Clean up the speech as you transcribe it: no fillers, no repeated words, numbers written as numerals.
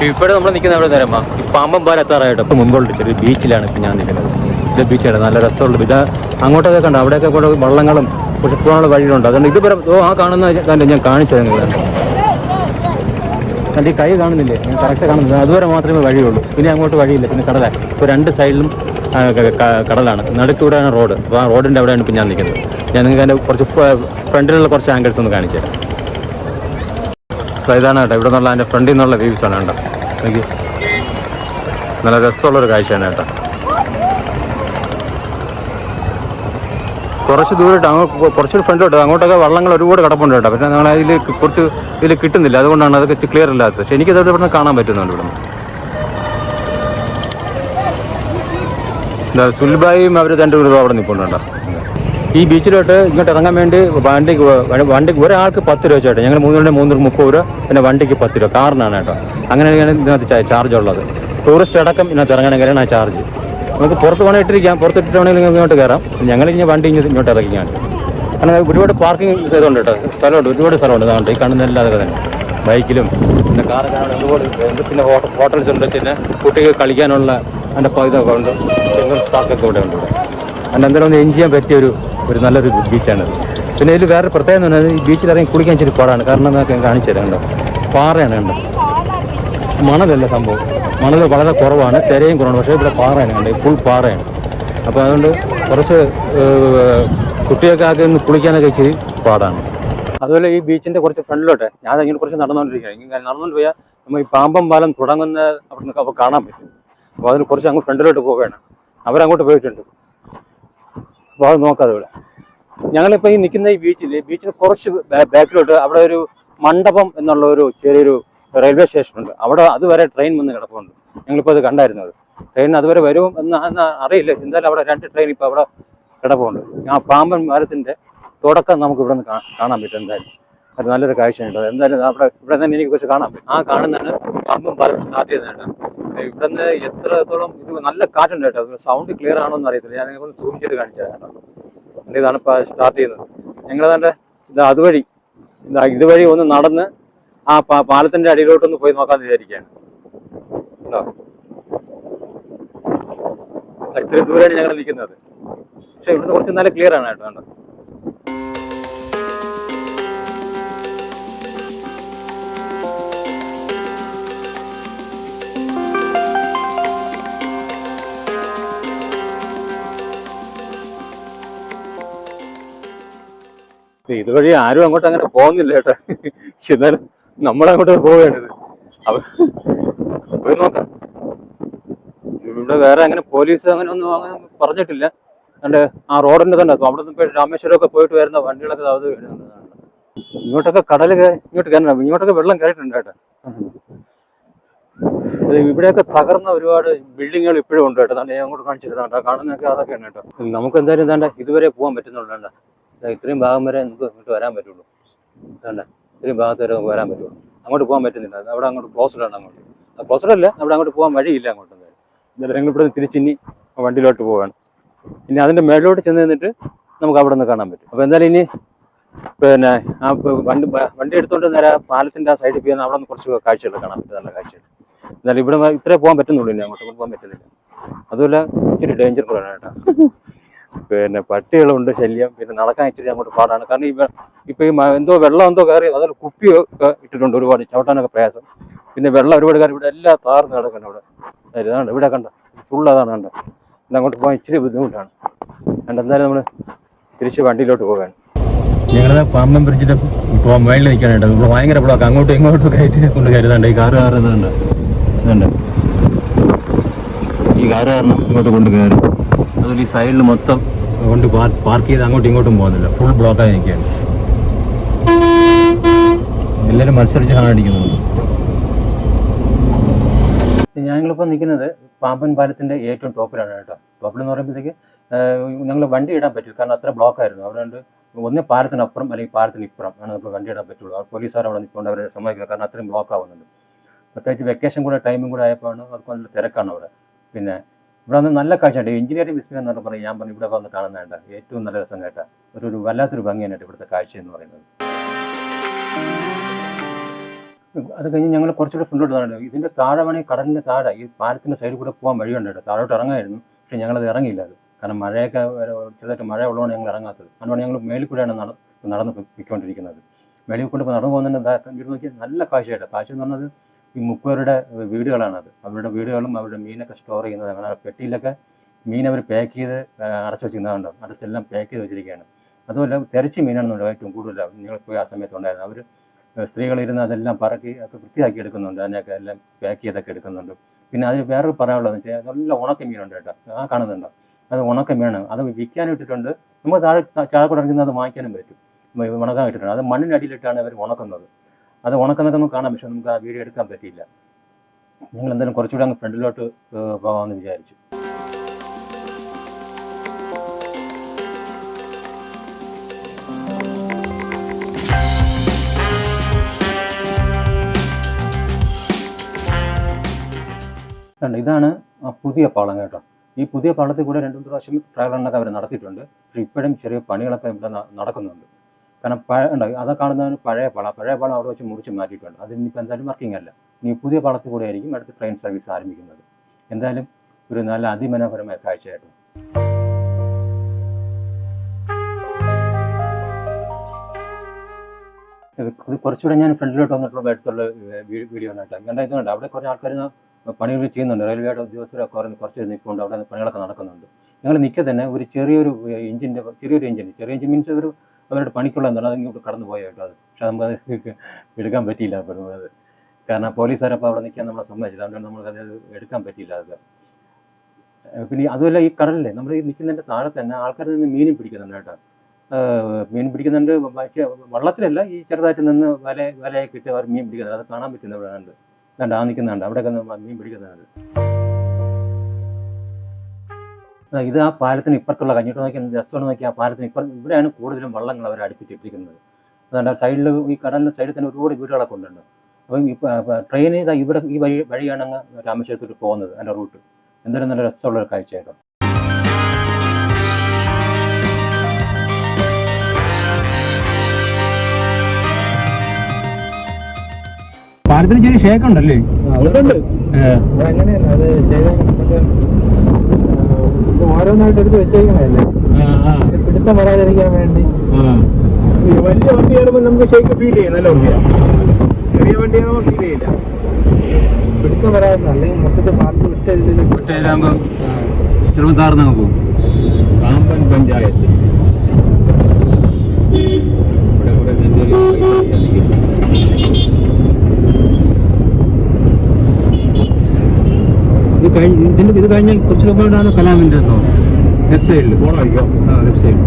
ഇവിടെ നമ്മൾ നിൽക്കുന്ന എവിടെ നേരമാ ഈ പാമ്പമ്പാലം എത്താറായിട്ട് ഇപ്പോൾ മുമ്പോട്ട് ചെറിയ ബീച്ചിലാണ് ഇപ്പോൾ ഞാൻ നിൽക്കുന്നത്. ഇത് ബീച്ചാണ്, നല്ല രസമുള്ള ഇത്. അങ്ങോട്ടൊക്കെ കണ്ടോ, അവിടെയൊക്കെ കൂടെ വള്ളങ്ങളും പുഷ്പങ്ങളുടെ വഴികളുണ്ട്. അതുകൊണ്ട് ഇതുവരെ ആ കാണുന്ന തന്നെ ഞാൻ കാണിച്ചത് നിങ്ങളാണ്. എൻ്റെ ഈ കൈ കാണുന്നില്ലേ, ഞാൻ കറക്റ്റ് കാണുന്നില്ല. അതുവരെ മാത്രമേ വഴിയുള്ളൂ, പിന്നെ അങ്ങോട്ട് വഴിയില്ല. പിന്നെ കടലാണ്, ഇപ്പോൾ രണ്ട് സൈഡിലും കടലാണ്, നടുക്കൂടെയാണ് റോഡ്. അപ്പോൾ ആ റോഡിൻ്റെ അവിടെയാണ് ഇപ്പോൾ ഞാൻ നിൽക്കുന്നത്. ഞാൻ നിങ്ങൾക്ക് അതിൻ്റെ കുറച്ച് ഫ്രണ്ടിലുള്ള കുറച്ച് ആംഗിൾസ് ഒന്ന് കാണിച്ചു തരാം. അപ്പോൾ ഇതാണ് കേട്ടോ ഇവിടെ നിന്നുള്ള അതിൻ്റെ ഫ്രണ്ടിൽ നിന്നുള്ള വ്യൂസാണ് കേട്ടോ. എനിക്ക് നല്ല രസമുള്ളൊരു കാഴ്ചയാണ് കേട്ടോ. കുറച്ച് ദൂരമായിട്ട് അങ്ങോട്ട് കുറച്ചൊരു ഫ്രണ്ടിലോട്ട് അങ്ങോട്ടൊക്കെ വള്ളങ്ങൾ ഒരുപാട് കിടപ്പുണ്ട് കേട്ടോ. പക്ഷേ നമ്മൾ അതിൽ കുറച്ച് ഇതിൽ കിട്ടുന്നില്ല, അതുകൊണ്ടാണ് അതൊക്കെ ക്ലിയർ ഇല്ലാത്തത്. പക്ഷേ എനിക്കത് ഇവിടെ കാണാൻ പറ്റുന്നുണ്ട്. ഇവിടെ എന്താ സുൽബായും അവർ രണ്ടുപേരും അവിടെ നിൽപ്പുണ്ടോ. ഈ ബീച്ചിലോട്ട് ഇങ്ങോട്ട് ഇറങ്ങാൻ വേണ്ടി വണ്ടിക്ക് ഒരാൾക്ക് 10 രൂപ ചേട്ടാ. ഞങ്ങൾ 3 30 രൂപ, പിന്നെ വണ്ടിക്ക് 10 രൂപ, കാറിനാണ് കേട്ടോ. അങ്ങനെയാണ് ഇതിനകത്ത് ചാർജ് ഉള്ളത്. ടൂറിസ്റ്റ് അടക്കം ഇതിനകത്ത് ഇറങ്ങണമെങ്കിലാണ് ആ ചാർജ്. നമുക്ക് പുറത്ത് വേണമെങ്കിൽ ഇട്ടിരിക്കാം, പുറത്തിട്ട് വേണമെങ്കിൽ ഇങ്ങോട്ട് കയറാം. ഞങ്ങൾ ഇനി വണ്ടി ഇങ്ങോട്ട് ഇറങ്ങിയാണ്. കാരണം ഒരുപാട് പാർക്കിംഗ് ഇതുണ്ട് കേട്ടോ, സ്ഥലമുണ്ട്, ഒരുപാട് സ്ഥലമുണ്ട്. അതുകൊണ്ട് ഈ കാണുന്ന എല്ലാ അതൊക്കെ തന്നെ ബൈക്കിലും പിന്നെ കാറൊക്കെ ഒരുപാട്. പിന്നെ ഹോട്ടൽസ് ഉണ്ട്, പിന്നെ കുട്ടികൾ കളിക്കാനുള്ള അതിൻ്റെ ഇതൊക്കെ ഉണ്ട്, ചിൽഡ്രൻസ് പാർക്കൊക്കെ ഇവിടെ ഉണ്ട്. അതിൻ്റെ എന്തായാലും ഒന്ന് എൻജോയ് ചെയ്യാൻ പറ്റിയൊരു നല്ലൊരു ബീച്ചാണിത്. പിന്നെ ഇതിൽ വേറെ പ്രത്യേകം എന്ന് പറഞ്ഞാൽ ഈ ബീച്ചിൽ ഇറങ്ങി കുളിക്കാൻ ഇച്ചിരി പാടാണ്. കാരണം എന്നൊക്കെ കാണിച്ചു തരാം കണ്ടോ, പാറയാണ് കണ്ടോ, മണലല്ല സംഭവം. മണൽ വളരെ കുറവാണ്, തിരയും കുറവാണ്. പക്ഷേ ഇവിടെ പാറയാണ് കണ്ടോ, ഫുൾ പാറയാണ്. അപ്പോൾ അതുകൊണ്ട് കുറച്ച് കുട്ടികൾക്ക് ആക്കി ഒന്ന് കുളിക്കാനൊക്കെ ഇച്ചിരി പാടാണ്. അതുപോലെ ഈ ബീച്ചിൻ്റെ കുറച്ച് ഫ്രണ്ടിലോട്ട് ഞാൻ ഇങ്ങനെ കുറച്ച് നടന്നുകൊണ്ടിരിക്കുകയാണ്. ഇങ്ങനെ നടന്നുകൊണ്ട് പോയാൽ നമ്മൾ ഈ പാമ്പമ്പാലം തുടങ്ങുന്ന അവിടെ നിന്നൊക്കെ അപ്പോൾ കാണാൻ പറ്റും. അപ്പോൾ അതിന് കുറച്ച് അങ്ങ് ഫ്രണ്ടിലോട്ട് പോവുകയാണ്. അവരങ്ങോട്ട് പോയിട്ടുണ്ട്. അപ്പോൾ അത് നോക്കാതെ ഇവിടെ ഞങ്ങളിപ്പോൾ ഈ നിൽക്കുന്ന ഈ ബീച്ചിന് കുറച്ച് ബാക്കിലോട്ട് അവിടെ ഒരു മണ്ഡപം എന്നുള്ള ഒരു ചെറിയൊരു റെയിൽവേ സ്റ്റേഷനുണ്ട്. അവിടെ അതുവരെ ട്രെയിൻ വന്ന് കിടപ്പുണ്ട്. ഞങ്ങളിപ്പോൾ അത് കണ്ടായിരുന്നത്. ട്രെയിൻ അതുവരെ വരും എന്ന് അറിയില്ല. എന്തായാലും അവിടെ 2 ട്രെയിൻ ഇപ്പോൾ അവിടെ കിടപ്പുണ്ട്. ആ പാമ്പൻ പാലത്തിൻ്റെ തുടക്കം നമുക്ക് ഇവിടെ നിന്ന് കാണാൻ പറ്റും. എന്തായാലും അത് നല്ലൊരു കാഴ്ചയുണ്ട്. എന്തായാലും ഇവിടെ തന്നെ എനിക്ക് കുറച്ച് കാണാൻ പറ്റും. ആ കാണുന്നതാണ് പാമ്പൻ പാലം സ്റ്റാർട്ട് ചെയ്യുന്നത്. ഇവിടെ നിന്ന് എത്രത്തോളം ഇത് നല്ല കാറ്റുണ്ട് കേട്ടോ. സൗണ്ട് ക്ലിയർ ആണോ എന്ന് അറിയത്തില്ല. ഞാൻ നിങ്ങൾക്ക് സൂം ചെയ്ത് കാണിച്ചത് കേട്ടോ. ഇതാണ് ഇപ്പോൾ സ്റ്റാർട്ട് ചെയ്യുന്നത്. ഞങ്ങളതിൻ്റെ അതുവഴി ഇതുവഴി ഒന്ന് നടന്ന് ആ പാലത്തിൻ്റെ അടിയിലോട്ടൊന്ന് പോയി നോക്കാമെന്ന് വിചാരിക്കുകയാണ്. കേട്ടോ, ഇത്രയും ദൂരെയാണ് ഞങ്ങൾ നിൽക്കുന്നത്. പക്ഷെ ഇവിടുന്ന് കുറച്ച് നല്ല ക്ലിയർ ആണ് കേട്ടോ. കണ്ടോ, ഇതുവഴി ആരും അങ്ങോട്ട് അങ്ങനെ പോകുന്നില്ല കേട്ടോ. എന്നാലും നമ്മളങ്ങോട്ട് പോവേണ്ടത്. പോയി നോക്കാം. ഇവിടെ വേറെ അങ്ങനെ പോലീസ് അങ്ങനെ ഒന്നും അങ്ങനെ പറഞ്ഞിട്ടില്ല. അതുകൊണ്ട് ആ റോഡിന്റെ തന്നെ അവിടെ നിന്ന് രാമേശ്വരമൊക്കെ പോയിട്ട് വരുന്ന വണ്ടികളൊക്കെ അത് വരുന്നുണ്ട്. ഇങ്ങോട്ടൊക്കെ കടൽ ഇങ്ങോട്ട് കയറണം. ഇങ്ങോട്ടൊക്കെ വെള്ളം കയറിയിട്ടുണ്ട് കേട്ടോ. ഇവിടെയൊക്കെ തകർന്ന ഒരുപാട് ബിൽഡിങ്ങുകൾ ഇപ്പോഴും ഉണ്ട് കേട്ടോ. ഞാൻ അങ്ങോട്ട് കാണിച്ചിരുന്നുണ്ടോ, കാണുന്നതൊക്കെ അതൊക്കെയാണ് കേട്ടോ. നമുക്ക് എന്തായാലും ഇതാണ്ട് ഇതുവരെ പോകാൻ പറ്റുന്നുണ്ടോ. ഇത്രയും ഭാഗം വരെ നമുക്ക് ഇങ്ങോട്ട് വരാൻ പറ്റുള്ളൂ. വേണ്ട, ഇത്രയും ഭാഗത്ത് വരെ നമുക്ക് വരാൻ പറ്റുള്ളൂ. അങ്ങോട്ട് പോകാൻ പറ്റുന്നില്ല. അവിടെ അങ്ങോട്ട് ക്ലോസ്ഡാണ്. അങ്ങോട്ട് ക്ലോസ്ഡല്ല, അവിടെ അങ്ങോട്ട് പോകാൻ വഴിയില്ല. അങ്ങോട്ട് എന്തായാലും ഞങ്ങൾ ഇവിടെ തിരിച്ചിനി വണ്ടിയിലോട്ട് പോവുകയാണ്. ഇനി അതിൻ്റെ മേളിലോട്ട് ചെന്ന് നിന്നിട്ട് നമുക്ക് അവിടെ നിന്ന് കാണാൻ പറ്റും. അപ്പോൾ എന്തായാലും ഇനി പിന്നെ ആ വണ്ടി എടുത്തുകൊണ്ട് നേരെ പാലത്തിൻ്റെ ആ സൈഡിൽ പോയി അവിടെ നിന്ന് കുറച്ച് കാഴ്ചകൾ കാണാൻ പറ്റും, നല്ല കാഴ്ചകൾ. എന്നാലും ഇവിടെ ഇത്രേ പോകാൻ പറ്റുന്നുള്ളൂ. ഇനി അങ്ങോട്ട് പോകാൻ പറ്റുന്നില്ല. അതുപോലെ ഇച്ചിരി ഡേഞ്ചർ കൂടെയാണ് കേട്ടോ. പിന്നെ പട്ടികളുണ്ട് ശല്യം. പിന്നെ നടക്കാൻ ഇച്ചിരി അങ്ങോട്ട് പാടാണ്. കാരണം ഇപ്പൊ ഈ എന്തോ വെള്ളം എന്തോ കയറി അതുപോലെ കുപ്പിയൊക്കെ ഇട്ടിട്ടുണ്ട്. ഒരുപാട് ചവിട്ടാനൊക്കെ പ്രയാസം. പിന്നെ വെള്ളം ഒരുപാട് കയറി ഇവിടെ എല്ലാം താർന്ന് കിടക്കണം. ഇതാണ് ഇവിടെ കണ്ട ഫുൾ അതാണ് കണ്ട. പിന്നെ അങ്ങോട്ട് പോകാൻ ഇച്ചിരി ബുദ്ധിമുട്ടാണ്. അതുകൊണ്ട് എന്തായാലും നമ്മൾ തിരിച്ച് വണ്ടിയിലോട്ട് പോകാൻ ഞങ്ങളുടെ പാമ്പൻ ബ്രിഡ്ജിന്റെ മേളിൽ നിൽക്കാനായിട്ട് ഇവിടെ ഭയങ്കര ബ്ലോക്ക്. അങ്ങോട്ടും ഇങ്ങോട്ടും കയറ്റി കൊണ്ട് കരുതാണ്ട്. ഈ കാറ് കയറുന്നുണ്ട്. ഇതുണ്ട്, ഈ കാറ് കാരണം ഇങ്ങോട്ട് കൊണ്ട് കയറും. അതുപോലെ ഈ സൈഡിൽ മൊത്തം കൊണ്ട് പാർക്ക് ചെയ്ത് അങ്ങോട്ടും ഇങ്ങോട്ടും പോകുന്നില്ല. ഫുൾ ബ്ലോക്കായി നിൽക്കുകയാണ്. എല്ലാവരും മത്സരിച്ച് കാണാണ്ടിരിക്കുന്നുണ്ട്. ഞങ്ങളിപ്പോൾ നിൽക്കുന്നത് പാമ്പൻ പാലത്തിൻ്റെ ഏറ്റവും ടോപ്പിലാണ് കേട്ടോ. ടോപ്പിലെന്ന് പറയുമ്പോഴത്തേക്ക് ഞങ്ങൾ വണ്ടി ഇടാൻ പറ്റില്ല. കാരണം അത്ര ബ്ലോക്കായിരുന്നു. അവിടെ ഉണ്ട് ഒന്ന് പാലത്തിനപ്പുറം അല്ലെങ്കിൽ പാലത്തിന് ഇപ്പുറം ആണ് നമുക്ക് വണ്ടി ഇടാൻ പറ്റുള്ളൂ. പോലീസുകാർ അവിടെ നിൽക്കൊണ്ട് അവരെ സമ്മതിക്കില്ല. കാരണം അത്രയും ബ്ലോക്ക് ആവുന്നുണ്ട്. പ്രത്യേകിച്ച് വെക്കേഷൻ കൂടെ ടൈമും കൂടെ ആയപ്പോഴാണ് അവർക്ക് നല്ല തിരക്കാണ് അവിടെ. പിന്നെ ഇവിടെ വന്ന് നല്ല കാഴ്ചയുണ്ട്. എഞ്ചിനീയറിംഗ് വിസ്മയം എന്നൊക്കെ പറയും. ഞാൻ പറഞ്ഞു ഇവിടെ വന്ന് കാണുന്നതായിട്ട് ഏറ്റവും നല്ല രസം കേട്ട ഒരു വല്ലാത്തൊരു ഭംഗിയാണ് ഇവിടുത്തെ കാഴ്ച എന്ന് പറയുന്നത്. അത് കഴിഞ്ഞ് ഞങ്ങൾ കുറച്ചുകൂടെ ഫ്രണ്ടോട്ട് താഴെ ഇതിൻ്റെ താഴെ വേണമെങ്കിൽ കടലിൻ്റെ താഴെ ഈ പാലത്തിൻ്റെ സൈഡിൽ കൂടെ പോകാൻ വഴിയുണ്ട് കേട്ടോ. താഴോട്ട് ഇറങ്ങായിരുന്നു, പക്ഷേ ഞങ്ങളത് ഇറങ്ങിയില്ല. അത് കാരണം മഴയൊക്കെ ചെറുതായിട്ട് മഴ ഉള്ളതുകൊണ്ട് ഞങ്ങൾ ഇറങ്ങാത്തത്. അതുകൊണ്ട് ഞങ്ങൾ മേളിൽ കൂടെയാണ് നടന്ന് പൊയ്ക്കൊണ്ടിരിക്കുന്നത്. മേളിൽ കൊണ്ട് നടന്നു പോകുന്നതിൻ്റെ നോക്കിയാൽ നല്ല കാഴ്ചയായിട്ട്. കാഴ്ച എന്ന് പറഞ്ഞത് ഈ മുപ്പവരുടെ വീടുകളാണത്. അവരുടെ വീടുകളും അവരുടെ മീനൊക്കെ സ്റ്റോർ ചെയ്യുന്നത്. അങ്ങനെ പെട്ടിയിലൊക്കെ മീൻ അവർ പാക്ക് ചെയ്ത് അടച്ചു വെച്ചിരുന്നതുണ്ടാവും. അടച്ചെല്ലാം പാക്ക് ചെയ്ത് വെച്ചിരിക്കുകയാണ്. അതുമല്ല തിരച്ചി മീനാണെന്നുണ്ട് ഏറ്റവും കൂടുതൽ നിങ്ങൾ പോയി ആ സമയത്ത് ഉണ്ടായിരുന്നു. അവർ സ്ത്രീകളിരുന്ന് അതെല്ലാം പറക്കി ഒക്കെ വൃത്തിയാക്കി എടുക്കുന്നുണ്ട്. അതിനൊക്കെ എല്ലാം പാക്ക് ചെയ്തൊക്കെ എടുക്കുന്നുണ്ട്. പിന്നെ അതിൽ വേറൊരു പറയാനുള്ളതെന്ന് വെച്ചാൽ നല്ല ഉണക്ക മീനുണ്ട് കേട്ടോ. ആ കാണുന്നുണ്ടോ, അത് ഉണക്ക മീനാണ്. അത് വിൽക്കാനും ഇട്ടിട്ടുണ്ട്. നമുക്ക് ചാഴക്കൂടെ ഇറങ്ങുന്നത് അത് വാങ്ങിക്കാനും പറ്റും. ഉണക്കാൻ ഇട്ടിട്ടുണ്ട്. അത് മണ്ണിനടിയിലിട്ടാണ് അവർ ഉണക്കുന്നത്. അത് ഉണക്കുന്നതൊക്കെ നമുക്ക് കാണാം, പക്ഷെ നമുക്ക് ആ വീഡിയോ എടുക്കാൻ പറ്റിയില്ല. ഞങ്ങൾ എന്തായാലും കുറച്ചുകൂടെ അങ്ങ് ഫ്രണ്ടിലോട്ട് പോകാമെന്ന് വിചാരിച്ചു. ഇതാണ് പുതിയ പാളം കേട്ടോ. ഈ പുതിയ പാളത്തിൽ കൂടെ 2-3 പ്രാവശ്യം ട്രയൽ റണ്ണൊക്കെ അവർ നടത്തിയിട്ടുണ്ട്. പക്ഷേ ഇപ്പോഴും ചെറിയ പണികളൊക്കെ ഇവിടെ നടക്കുന്നുണ്ട്. കാരണം അതൊക്കെ കാണുന്നതിന് പഴയ പാളം അവിടെ വെച്ച് മുറിച്ച് മാറ്റിയിട്ടുണ്ട്. അത് ഇനിയിപ്പോൾ എന്തായാലും വർക്കിംഗ് അല്ല. ഇനി പുതിയ പാളത്തിൽ കൂടെ ആയിരിക്കും അടുത്ത് ട്രെയിൻ സർവീസ് ആരംഭിക്കുന്നത്. എന്തായാലും ഒരു നല്ല അതിമനോഹരമായ കാഴ്ചയായിരുന്നു. കുറച്ചുകൂടെ ഞാൻ ഫ്രണ്ടിലോട്ട് വന്നിട്ടുള്ള അടുത്തുള്ള വീഡിയോ കേട്ടോ. ഇങ്ങനെ ഇതുണ്ട്, അവിടെ കുറേ ആൾക്കാർ പണികൾ ചെയ്യുന്നുണ്ട്. റെയിൽവേയുടെ ഉദ്യോഗസ്ഥരൊക്കെ കുറച്ച് നിൽക്കുന്നുണ്ട്. അവിടെ പണികളൊക്കെ നടക്കുന്നുണ്ട്. ഞങ്ങൾ നിൽക്കുക തന്നെ ഒരു ചെറിയൊരു എഞ്ചിൻ മീൻസ് അവരുടെ പണിക്കുള്ള എന്താണ് അത് ഇങ്ങോട്ട് കടന്നു പോയ കേട്ടോ. അത് പക്ഷെ നമുക്കത് എടുക്കാൻ പറ്റിയില്ല. അത് കാരണം പോലീസുകാരപ്പോൾ അവിടെ നിൽക്കാൻ നമ്മളെ സമ്മതിച്ചില്ല. അതുകൊണ്ട് നമുക്കത് എടുക്കാൻ പറ്റിയില്ല. അത് പിന്നെ അതുമല്ല ഈ കടലിലെ നമ്മൾ ഈ നിൽക്കുന്നതിൻ്റെ താഴെ തന്നെ ആൾക്കാർ നിന്ന് മീനും പിടിക്കുന്നുണ്ട് കേട്ടോ. മീൻ പിടിക്കുന്നുണ്ട്. വള്ളത്തിലല്ല, ഈ ചെറുതായിട്ട് നിന്ന് വലയൊക്കെ ഇട്ട് അവർ മീൻ പിടിക്കുന്നുണ്ട്. അത് കാണാൻ പറ്റുന്ന ഇവിടെ ഉണ്ട്. ആ നിൽക്കുന്നുണ്ട്, അവിടെയൊക്കെ മീൻ പിടിക്കുന്നുണ്ട്. ഇത് ആ പാലത്തിന് ഇപ്പുറത്തുള്ള കഞ്ഞിട്ട് നോക്കിയാൽ ജസ്റ്റ് നോക്കി ആ പാലത്തിന് ഇവിടെയാണ് കൂടുതലും വള്ളങ്ങൾ അവർ അടുപ്പിച്ചിട്ടിരിക്കുന്നത്. അതുകൊണ്ട് ആ സൈഡിൽ ഈ കടലിൻ്റെ സൈഡിൽ തന്നെ ഒരുപാട് വീടുകളൊക്കെ ഉണ്ടുണ്ട്. അപ്പം ട്രെയിൻ ഇവിടെ ഈ വഴിയാണ് അങ്ങ് രാമേശ്വരത്തോട്ട് പോകുന്നത്. അതിൻ്റെ റൂട്ട് എന്തായാലും നല്ല രസമുള്ളൊരു കാഴ്ചയായിരുന്നു. പാലത്തിന് ചെറിയ ഷേക്ക് ഉണ്ടല്ലേ? അങ്ങനെയല്ല, അത് ഓരോന്നായിട്ട് എടുത്ത് വെച്ചേക്കണല്ലേ, പിടുത്തം വരാതിരിക്കാൻ വേണ്ടി. വലിയ വണ്ടി കയറുമ്പോൾ നമുക്ക് ഷേക്ക് ഫീൽ ചെയ്യും. നല്ല വണ്ടിയാണ്. ചെറിയ വണ്ടി കയറുമ്പോൾ ഫീൽ ചെയ്യില്ല. പിടുത്തം വരാതെ അല്ലെങ്കിൽ മൊത്തത്തിൽ പാലത്ത് വിട്ടാകുമ്പോൾ ചിലപ്പോൾ താർന്നങ്ങ് പോകും. കാമ്പൻ പഞ്ചായത്ത് ഇത് കഴിഞ്ഞാൽ കുറച്ച് മുമ്പാണ് കലാമിൻ്റെ ലെഫ്റ്റ് സൈഡിൽ. പോകണമായിരിക്കും. ലെഫ്റ്റ് സൈഡിൽ